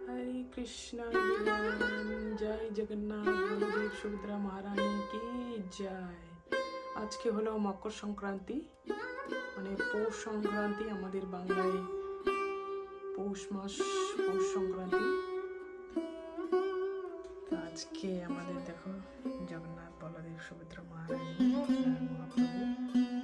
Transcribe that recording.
হরে কৃষ্ণ জয় জগন্নাথ বলদেব সুভদ্রা মহারানী কি জয়। আজকে হলো মকর সংক্রান্তি, মানে পৌষ সংক্রান্তি, আমাদের বাংলায় পৌষ মাস, পৌষ সংক্রান্তি। তো আজকে আমাদের দেখো জগন্নাথ বলদেব সুভদ্রা মহারানী মহাপ্রভু